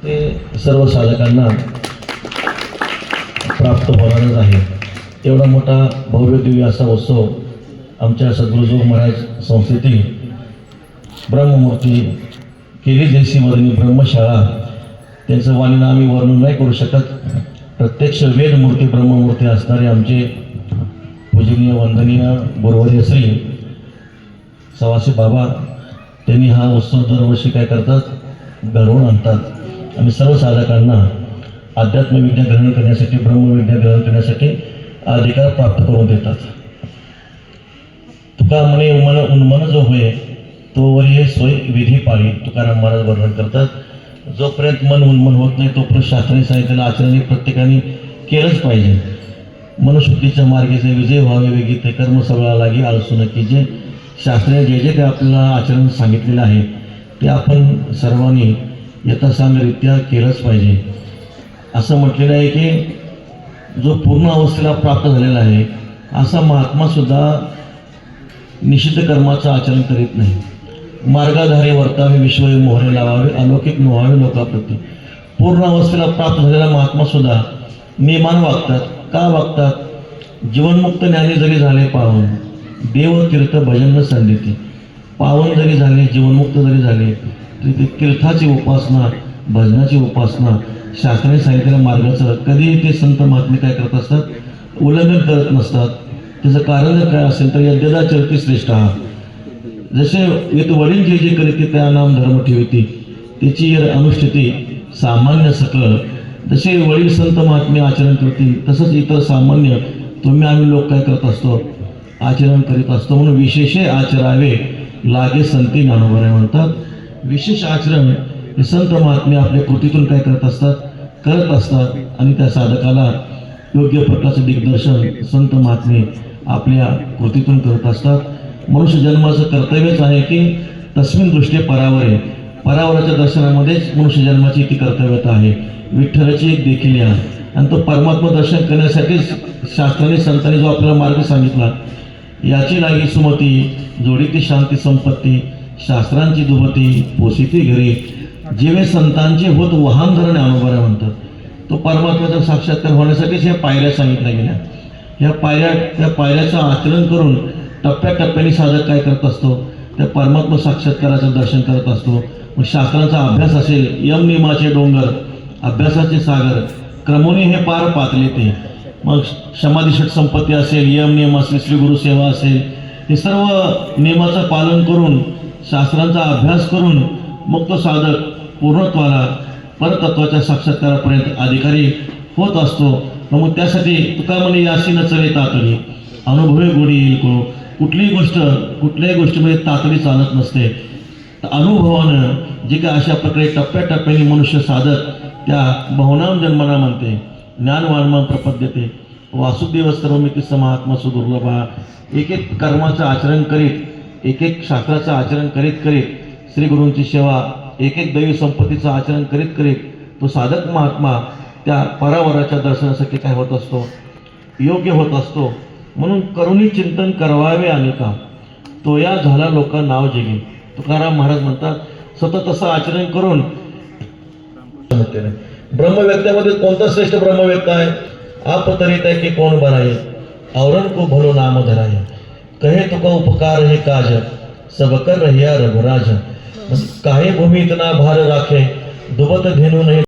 ते सर्व साधकांना प्राप्त होणारच आहे। एवढा मोठा भव्य दिव्य असा उत्सव आमच्या सद्गुरुजी महाराज संस्थेतील ब्रह्ममूर्ती केली जयसिंहवर्णी ब्रह्मशाळा त्यांचं वाणीनं आम्ही वर्णन नाही करू शकत। प्रत्यक्ष वेदमूर्ती ब्रह्ममूर्ती असणारे आमचे पूजनीय वंदनीय गुरुवर्य श्री सवासी बाबा त्यांनी हा उत्सव दरवर्षी काय करतात, घडवून आणतात आणि सर्व साधकांना अध्यात्मविद्या ग्रहण करण्यासाठी ब्रह्मविद्या ग्रहण करण्यासाठी अधिकार प्राप्त करून देतात। तुका म्हणे उन्मन जो होय तोवर हे सोय विधी पाळी तुकाराम महाराज वर्णन करतात। जोपर्यंत मन उन्मन होत नाही तोपर्यंत शास्त्राने सांगितलेलं आचरण प्रत्येकाने केलंच पाहिजे। मनशुद्धीच्या मार्गाचे विजय व्हावे वेगी ते कर्म सगळा लागी आळसू नक्की जे शास्त्राने जे जे काही आपल्याला आचरण सांगितलेलं आहे ते आपण सर्वांनी यथासांगरित्या केलंच पाहिजे। असं म्हटलेलं आहे की जो पूर्ण अवस्थेला प्राप्त झालेला आहे असा महात्मासुद्धा निषिद्ध कर्माचं आचरण करीत नाही। मार्गाधारे वर्तावे विश्व मोहरे लावावे अलौकिक मोहावे लोकाप्रती। पूर्ण अवस्थेला प्राप्त झालेला महात्मासुद्धा नियमान वागतात। का वागतात? जीवनमुक्त ज्ञानी जरी झाले पावन देव तीर्थ भजन संधीती। पावन जरी झाले जीवनमुक्त जरी झाले तरी ते तीर्थाची उपासना भजनाची उपासना शास्त्राने सांगितलेल्या मार्गाचं कधी ते संत महात्मे काय करत असतात, उल्लंघन करत नसतात। त्याचं कारण जर काय असेल तर यद्यदा चरती श्रेष्ठ हा जसे वडील जे जे करीत त्या नाम धर्म ठेवती त्याची अनुष्ठिती सामान्य सकळ। जसे वडील संत महात्मे आचरण करतील तसंच इतर सामान्य तुम्ही आम्ही लोक काय करत असतो, आचरण करीत असतो। म्हणून विशेषे आचरावे लागे संती ज्ञानोबा म्हणतात। विशेष आचरण हे संत महात्मे आपल्या कृतीतून काय करत असतात आणि त्या साधकाला योग्य प्रकारचं दिग्दर्शन संत महात्मे आपल्या कृतीतून करत असतात। मनुष्य जन्माचं कर्तव्यच आहे की तस्मिन दृष्टी परावरे परावराच्या दर्शनामध्येच मनुष्य जन्माची ती कर्तव्यता आहे। विठ्ठलाची एक देखील आहे आणि तो परमात्मा दर्शन करण्यासाठीच शास्त्राने संतांनी जो आपल्याला मार्ग सांगितला याची लागी सुमती जोडीती शांती संपत्ती शास्त्रांची दुबती पोसिती घरी जेवे संतांचे होत वाहन धरणे अनुभव म्हणतात। तो परमात्म्याचा साक्षात्कार होण्यासाठीच ह्या पायऱ्या सांगितल्या गेल्या। त्या पायऱ्याचं आचरण करून टप्प्याटप्प्याने साधक काय करत असतो, त्या परमात्मा साक्षात्काराचं दर्शन करत असतो। मग शास्त्रांचा अभ्यास असेल, यम नियमाचे डोंगर अभ्यासाचे सागर क्रमोनी हे पार पातले ते। मग समाधिषट संपत्ती असेल, यम नियम असेल, श्री गुरु सेवा असेल, हे सर्व नियमाचं पालन करून शास्त्रांचा अभ्यास करून मग तो साधक पूर्णत्वाला परतत्वाच्या साक्षात्कारापर्यंत अधिकारी होत असतो। मग त्यासाठी तुका म्हणे याशी न चले तातडी अनुभवे गोडी येईल। कुठल्याही गोष्टीमध्ये तातडी चालत नसते। अनुभवानं जे काय अशा प्रकारे टप्प्याटप्प्याने मनुष्य साधक त्या बहुनाम जन्मना म्हणते ज्ञानवानमान प्रपद्यते वासुदेव सर्वमिती समात्मा सुदुर्लभा। एक एक कर्माचं आचरण करीत एक एक शास्त्राचं आचरण करीत करीत श्री गुरूंची सेवा एक एक दैवी संपत्तीचं आचरण करीत करीत तो साधक महात्मा त्या परावराच्या दर्शनासाठी काय होत असतो, योग्य होत असतो। म्हणून करुणी चिंतन करवावे अनेका तो या झाला लोक नाव जगी। तुकाराम महाराज म्हणतात सतत असं आचरण करून ब्रह्मव्यक्त्यामध्ये कोणता श्रेष्ठ ब्रह्मव्यक्त आहे? आप तरीत आहे की कोण बराये औरण को भलो नाम धराये कहे तुका उपकार हे काज सब कर रहिया रघुराज। काही भूमी इतना भार राखे दुबत घेणू नाही